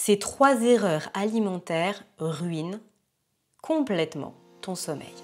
Ces 3 erreurs alimentaires ruinent complètement ton sommeil.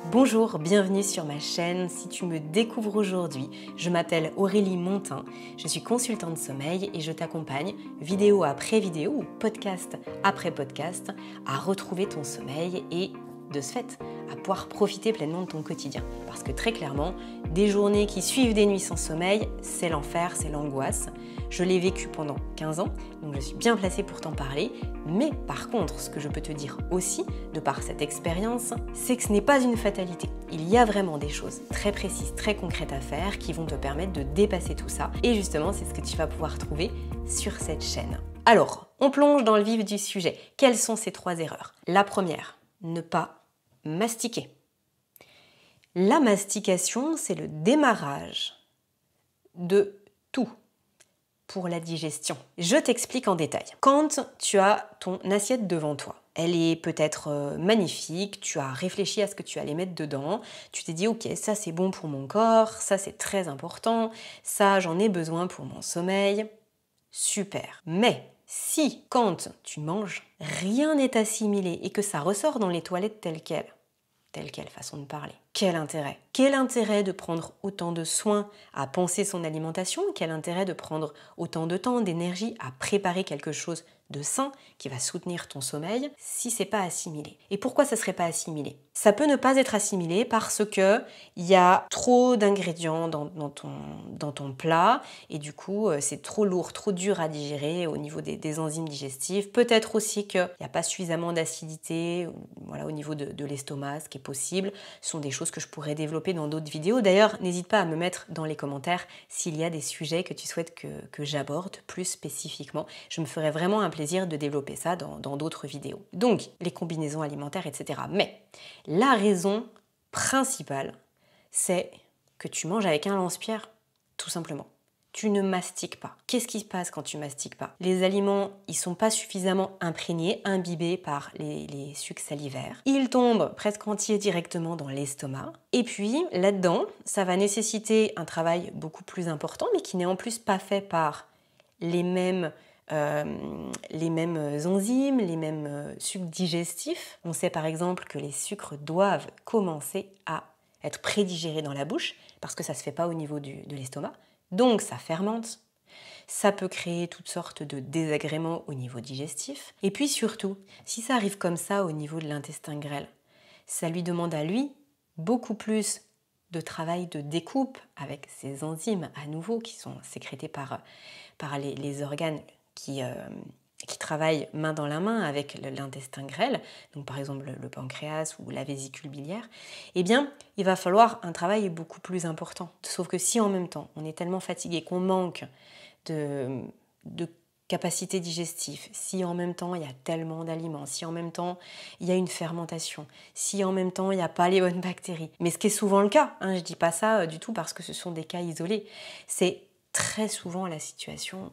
Bonjour, bienvenue sur ma chaîne. Si tu me découvres aujourd'hui, je m'appelle Aurélie Montin, je suis consultante sommeil et je t'accompagne, vidéo après vidéo ou podcast après podcast, à retrouver ton sommeil et, de ce fait, à pouvoir profiter pleinement de ton quotidien. Parce que très clairement, des journées qui suivent des nuits sans sommeil, c'est l'enfer, c'est l'angoisse. Je l'ai vécu pendant 15 ans, donc je suis bien placée pour t'en parler. Mais par contre, ce que je peux te dire aussi, de par cette expérience, c'est que ce n'est pas une fatalité. Il y a vraiment des choses très précises, très concrètes à faire qui vont te permettre de dépasser tout ça. Et justement, c'est ce que tu vas pouvoir trouver sur cette chaîne. Alors, on plonge dans le vif du sujet. Quelles sont ces 3 erreurs? La première, ne pas mastiquer. La mastication, c'est le démarrage de tout pour la digestion. Je t'explique en détail. Quand tu as ton assiette devant toi, elle est peut-être magnifique, tu as réfléchi à ce que tu allais mettre dedans, tu t'es dit ok, ça c'est bon pour mon corps, ça c'est très important, ça j'en ai besoin pour mon sommeil, super. Mais si quand tu manges, rien n'est assimilé et que ça ressort dans les toilettes telle quelle façon de parler. Quel intérêt? Quel intérêt de prendre autant de soin à penser son alimentation? Quel intérêt de prendre autant de temps, d'énergie à préparer quelque chose de sain qui va soutenir ton sommeil si c'est pas assimilé? Et pourquoi ça serait pas assimilé? Ça peut ne pas être assimilé parce que il y a trop d'ingrédients dans ton plat et du coup c'est trop lourd, trop dur à digérer au niveau des enzymes digestives. Peut-être aussi qu'il n'y a pas suffisamment d'acidité au niveau de l'estomac, ce qui est possible. Ce sont des choses que je pourrais développer dans d'autres vidéos. D'ailleurs, n'hésite pas à me mettre dans les commentaires s'il y a des sujets que tu souhaites que j'aborde plus spécifiquement. Je me ferai vraiment un plaisir de développer ça dans d'autres vidéos. Donc, les combinaisons alimentaires, etc. Mais la raison principale, c'est que tu manges avec un lance-pierre, tout simplement. Tu ne mastiques pas. Qu'est-ce qui se passe quand tu mastiques pas? Les aliments, ils sont pas suffisamment imprégnés, imbibés par les sucs salivaires. Ils tombent presque entiers directement dans l'estomac. Et puis, là-dedans, ça va nécessiter un travail beaucoup plus important, mais qui n'est en plus pas fait par les mêmes enzymes, les mêmes sucs digestifs. On sait par exemple que les sucres doivent commencer à être prédigérés dans la bouche, parce que ça ne se fait pas au niveau de l'estomac. Donc ça fermente, ça peut créer toutes sortes de désagréments au niveau digestif. Et puis surtout, si ça arrive comme ça au niveau de l'intestin grêle, ça lui demande à lui beaucoup plus de travail de découpe avec ces enzymes à nouveau qui sont sécrétées par les organes qui travaillent main dans la main avec l'intestin grêle, donc par exemple le pancréas ou la vésicule biliaire, eh bien, il va falloir un travail beaucoup plus important. Sauf que si en même temps, on est tellement fatigué qu'on manque de capacité digestive, si en même temps il y a tellement d'aliments, si en même temps il y a une fermentation, si en même temps il n'y a pas les bonnes bactéries, mais ce qui est souvent le cas, je ne dis pas ça du tout parce que ce sont des cas isolés, c'est très souvent la situation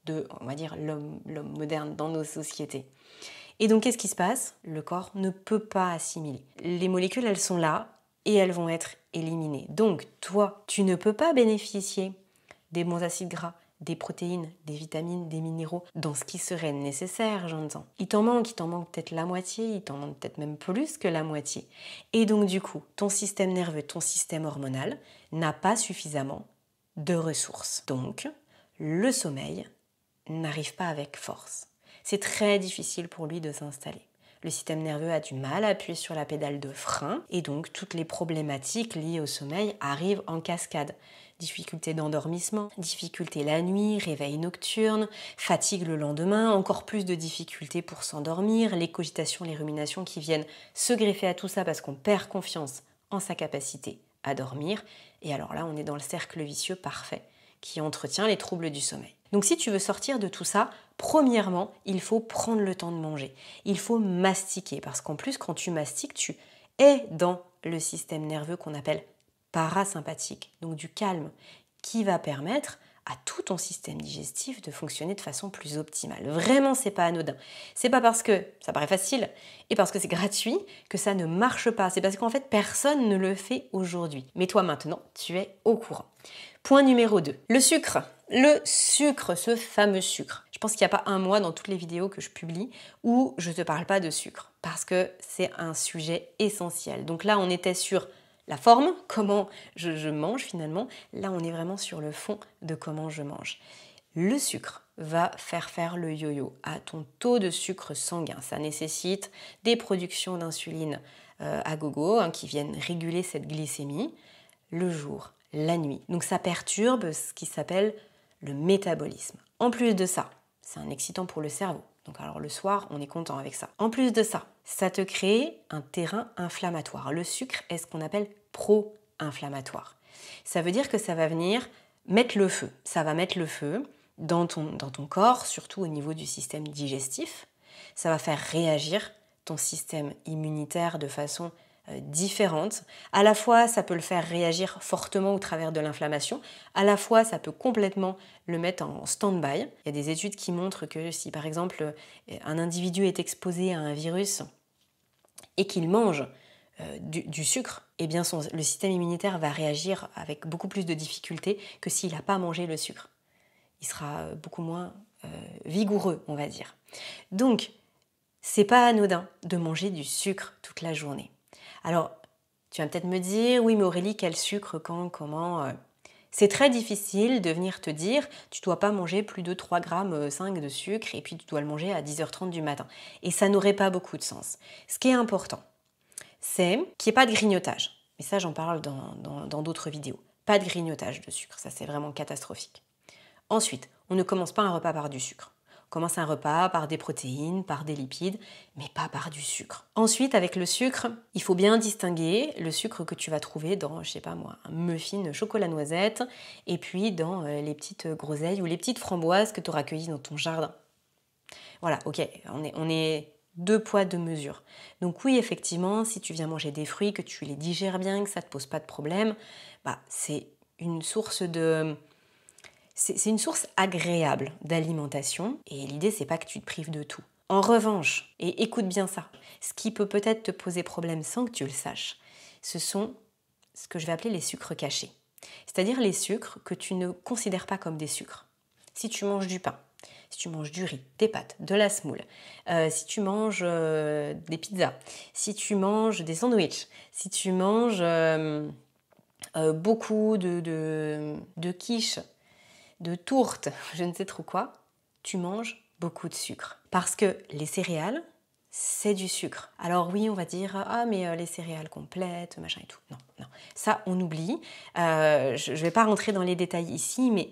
de, on va dire, l'homme moderne dans nos sociétés. Et donc, qu'est-ce qui se passe? Le corps ne peut pas assimiler. Les molécules, elles sont là et elles vont être éliminées. Donc, toi, tu ne peux pas bénéficier des bons acides gras, des protéines, des vitamines, des minéraux, dans ce qui serait nécessaire, j'entends. Il t'en manque peut-être la moitié, il t'en manque peut-être même plus que la moitié. Et donc, du coup, ton système nerveux, ton système hormonal n'a pas suffisamment de ressources. Donc, le sommeil n'arrive pas avec force. C'est très difficile pour lui de s'installer. Le système nerveux a du mal à appuyer sur la pédale de frein et donc toutes les problématiques liées au sommeil arrivent en cascade. Difficulté d'endormissement, difficulté la nuit, réveil nocturne, fatigue le lendemain, encore plus de difficultés pour s'endormir, les cogitations, les ruminations qui viennent se greffer à tout ça parce qu'on perd confiance en sa capacité à dormir. Et alors là, on est dans le cercle vicieux parfait qui entretient les troubles du sommeil. Donc si tu veux sortir de tout ça, premièrement, il faut prendre le temps de manger. Il faut mastiquer, parce qu'en plus, quand tu mastiques, tu es dans le système nerveux qu'on appelle parasympathique, donc du calme, qui va permettre à tout ton système digestif de fonctionner de façon plus optimale. Vraiment, c'est pas anodin. C'est pas parce que ça paraît facile et parce que c'est gratuit que ça ne marche pas. C'est parce qu'en fait, personne ne le fait aujourd'hui. Mais toi, maintenant, tu es au courant. Point numéro 2, le sucre. Le sucre, ce fameux sucre. Je Je pense qu'il n'y a pas un mois dans toutes les vidéos que je publie où je ne te parle pas de sucre, parce que c'est un sujet essentiel. Donc là, on était sur la forme, comment je mange finalement. Là, on est vraiment sur le fond de comment je mange. Le sucre va faire le yo-yo à ton taux de sucre sanguin. Ça nécessite des productions d'insuline à gogo qui viennent réguler cette glycémie le jour, la nuit. Donc ça perturbe ce qui s'appelle le métabolisme. En plus de ça, c'est un excitant pour le cerveau. Donc alors le soir, on est content avec ça. En plus de ça, ça te crée un terrain inflammatoire. Le sucre est ce qu'on appelle pro-inflammatoire. Ça veut dire que ça va venir mettre le feu. Ça va mettre le feu dans ton corps, surtout au niveau du système digestif. Ça va faire réagir ton système immunitaire de façon différente. À la fois, ça peut le faire réagir fortement au travers de l'inflammation. À la fois, ça peut complètement le mettre en stand-by. Il y a des études qui montrent que si, par exemple, un individu est exposé à un virus et qu'il mange du sucre, eh bien le système immunitaire va réagir avec beaucoup plus de difficulté que s'il n'a pas mangé le sucre. Il sera beaucoup moins vigoureux, on va dire. Donc, c'est pas anodin de manger du sucre toute la journée. Alors, tu vas peut-être me dire, oui mais Aurélie, quel sucre, quand, comment C'est très difficile de venir te dire, tu ne dois pas manger plus de 3,5 grammes de sucre et puis tu dois le manger à 10h30 du matin. Et ça n'aurait pas beaucoup de sens. Ce qui est important, c'est qu'il n'y ait pas de grignotage. Mais ça, j'en parle dans d'autres vidéos. Pas de grignotage de sucre, ça c'est vraiment catastrophique. Ensuite, on ne commence pas un repas par du sucre. On commence un repas par des protéines, par des lipides, mais pas par du sucre. Ensuite, avec le sucre, il faut bien distinguer le sucre que tu vas trouver dans, je sais pas moi, un muffin chocolat noisette, et puis dans les petites groseilles ou les petites framboises que tu auras cueillies dans ton jardin. Voilà, ok, on est 2 poids, 2 mesures. Donc oui, effectivement, si tu viens manger des fruits, que tu les digères bien, que ça ne te pose pas de problème, c'est une source de... C'est une source agréable d'alimentation et l'idée, c'est pas que tu te prives de tout. En revanche, et écoute bien ça, ce qui peut peut-être te poser problème sans que tu le saches, ce sont ce que je vais appeler les sucres cachés. C'est-à-dire les sucres que tu ne considères pas comme des sucres. Si tu manges du pain, si tu manges du riz, des pâtes, de la semoule, si tu manges des pizzas, si tu manges des sandwichs, si tu manges beaucoup de quiches, de tourte, je ne sais trop quoi, tu manges beaucoup de sucre. Parce que les céréales, c'est du sucre. Alors oui, on va dire, ah mais les céréales complètes, machin et tout. Non, non, ça on oublie. Je ne vais pas rentrer dans les détails ici, mais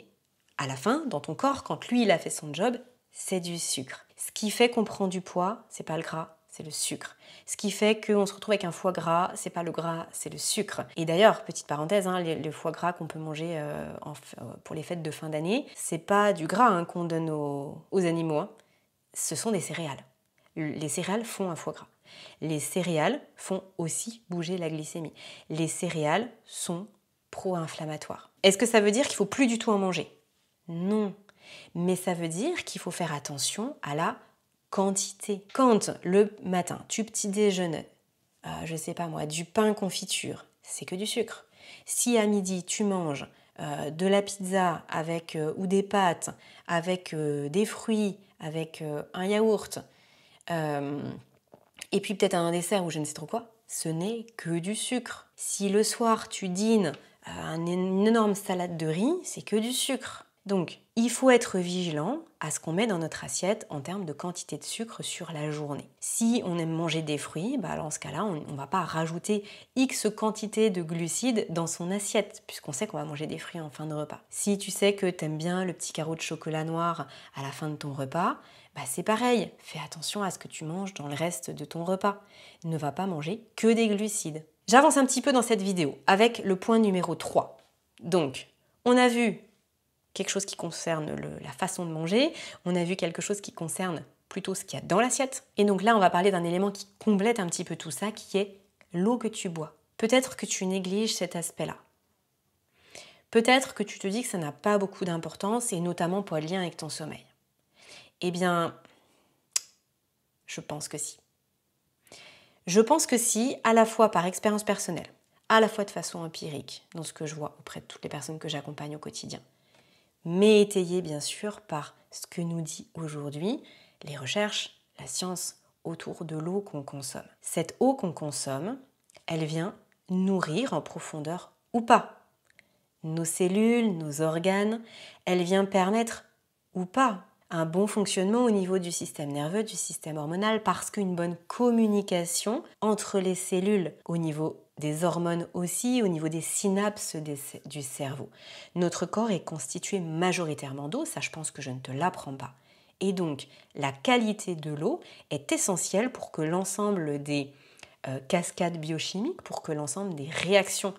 à la fin, dans ton corps, quand lui il a fait son job, c'est du sucre. Ce qui fait qu'on prend du poids, c'est pas le gras, c'est le sucre. Ce qui fait qu'on se retrouve avec un foie gras, c'est pas le gras, c'est le sucre. Et d'ailleurs, petite parenthèse, le foie gras qu'on peut manger pour les fêtes de fin d'année, c'est pas du gras qu'on donne aux animaux, ce sont des céréales. Les céréales font un foie gras. Les céréales font aussi bouger la glycémie. Les céréales sont pro-inflammatoires. Est-ce que ça veut dire qu'il ne faut plus du tout en manger? Non. Mais ça veut dire qu'il faut faire attention à la quantité. Quand le matin, tu petit déjeunes, je sais pas moi, du pain confiture, c'est que du sucre. Si à midi tu manges de la pizza avec ou des pâtes, avec des fruits, avec un yaourt, et puis peut-être un dessert ou je ne sais trop quoi, ce n'est que du sucre. Si le soir tu dînes une énorme salade de riz, c'est que du sucre. Donc, il faut être vigilant à ce qu'on met dans notre assiette en termes de quantité de sucre sur la journée. Si on aime manger des fruits, alors en ce cas-là, on ne va pas rajouter X quantité de glucides dans son assiette, puisqu'on sait qu'on va manger des fruits en fin de repas. Si tu sais que tu aimes bien le petit carreau de chocolat noir à la fin de ton repas, c'est pareil, fais attention à ce que tu manges dans le reste de ton repas. Ne va pas manger que des glucides. J'avance un petit peu dans cette vidéo avec le point numéro 3. Donc, on a vu quelque chose qui concerne la façon de manger, on a vu quelque chose qui concerne plutôt ce qu'il y a dans l'assiette. Et donc là, on va parler d'un élément qui complète un petit peu tout ça, qui est l'eau que tu bois. Peut-être que tu négliges cet aspect-là. Peut-être que tu te dis que ça n'a pas beaucoup d'importance, et notamment pour le lien avec ton sommeil. Eh bien, je pense que si. Je pense que si, à la fois par expérience personnelle, à la fois de façon empirique, dans ce que je vois auprès de toutes les personnes que j'accompagne au quotidien, mais étayé bien sûr par ce que nous dit aujourd'hui les recherches, la science autour de l'eau qu'on consomme. Cette eau qu'on consomme, elle vient nourrir en profondeur ou pas nos cellules, nos organes, elle vient permettre ou pas un bon fonctionnement au niveau du système nerveux, du système hormonal, parce qu'une bonne communication entre les cellules, au niveau des hormones aussi, au niveau des synapses du cerveau. Notre corps est constitué majoritairement d'eau, ça je pense que je ne te l'apprends pas. Et donc, la qualité de l'eau est essentielle pour que l'ensemble des cascades biochimiques, pour que l'ensemble des réactions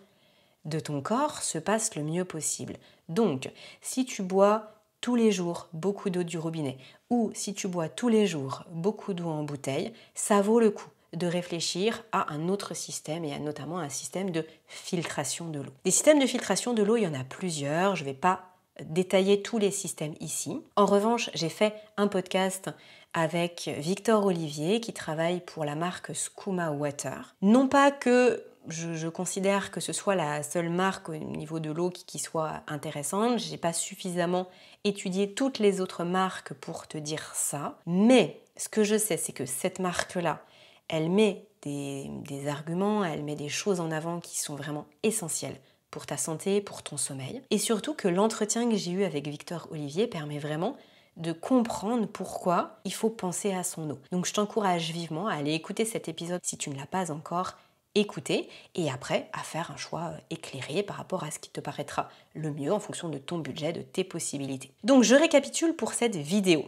de ton corps se passe le mieux possible. Donc, si tu bois tous les jours beaucoup d'eau du robinet ou si tu bois tous les jours beaucoup d'eau en bouteille, ça vaut le coup de réfléchir à un autre système et notamment un système de filtration de l'eau. Des systèmes de filtration de l'eau, il y en a plusieurs, je ne vais pas détailler tous les systèmes ici. En revanche, j'ai fait un podcast avec Victor Olivier qui travaille pour la marque Skouma Water. Non pas que je considère que ce soit la seule marque au niveau de l'eau qui soit intéressante. Je n'ai pas suffisamment étudié toutes les autres marques pour te dire ça. Mais ce que je sais, c'est que cette marque-là, elle met des arguments, elle met des choses en avant qui sont vraiment essentielles pour ta santé, pour ton sommeil. Et surtout que l'entretien que j'ai eu avec Victor Olivier permet vraiment de comprendre pourquoi il faut penser à son eau. Donc je t'encourage vivement à aller écouter cet épisode si tu ne l'as pas encore écouter et après à faire un choix éclairé par rapport à ce qui te paraîtra le mieux en fonction de ton budget, de tes possibilités. Donc je récapitule pour cette vidéo.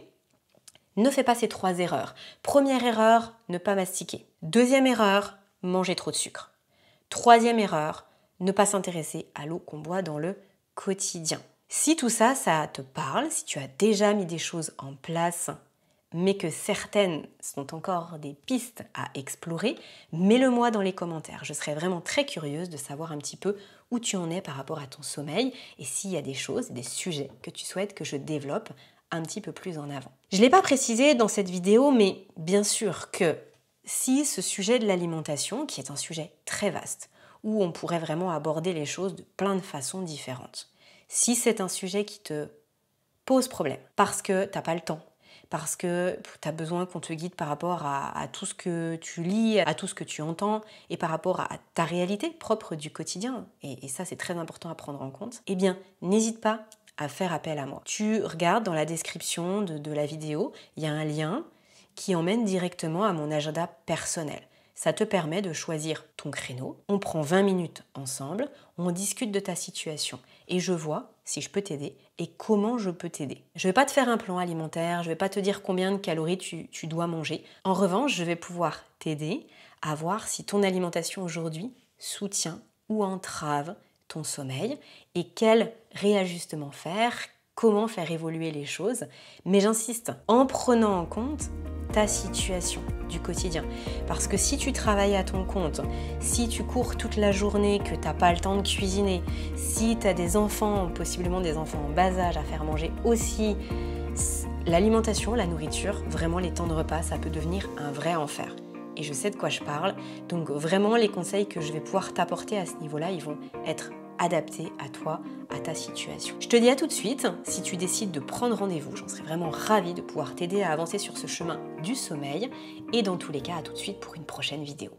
Ne fais pas ces 3 erreurs. Première erreur, ne pas mastiquer. Deuxième erreur, manger trop de sucre. Troisième erreur, ne pas s'intéresser à l'eau qu'on boit dans le quotidien. Si tout ça, ça te parle, si tu as déjà mis des choses en place, mais que certaines sont encore des pistes à explorer, mets-le-moi dans les commentaires. Je serais vraiment très curieuse de savoir un petit peu où tu en es par rapport à ton sommeil et s'il y a des choses, des sujets que tu souhaites que je développe un petit peu plus en avant. Je ne l'ai pas précisé dans cette vidéo, mais bien sûr que si ce sujet de l'alimentation, qui est un sujet très vaste, où on pourrait vraiment aborder les choses de plein de façons différentes, si c'est un sujet qui te pose problème, parce que tu n'as pas le temps, parce que tu as besoin qu'on te guide par rapport à tout ce que tu lis, à tout ce que tu entends, et par rapport à ta réalité propre du quotidien, et ça c'est très important à prendre en compte, eh bien n'hésite pas à faire appel à moi. Tu regardes dans la description de la vidéo, il y a un lien qui emmène directement à mon agenda personnel. Ça te permet de choisir ton créneau, on prend 20 minutes ensemble, on discute de ta situation et je vois si je peux t'aider et comment je peux t'aider. Je ne vais pas te faire un plan alimentaire, je ne vais pas te dire combien de calories tu dois manger. En revanche, je vais pouvoir t'aider à voir si ton alimentation aujourd'hui soutient ou entrave ton sommeil et quel réajustement faire, comment faire évoluer les choses. Mais j'insiste, en prenant en compte ta situation du quotidien. Parce que si tu travailles à ton compte, si tu cours toute la journée, que tu n'as pas le temps de cuisiner, si tu as des enfants, possiblement des enfants en bas âge à faire manger aussi, l'alimentation, la nourriture, vraiment les temps de repas, ça peut devenir un vrai enfer. Et je sais de quoi je parle. Donc vraiment, les conseils que je vais pouvoir t'apporter à ce niveau-là, ils vont être adapté à toi, à ta situation. Je te dis à tout de suite, si tu décides de prendre rendez-vous, j'en serais vraiment ravie de pouvoir t'aider à avancer sur ce chemin du sommeil et dans tous les cas, à tout de suite pour une prochaine vidéo.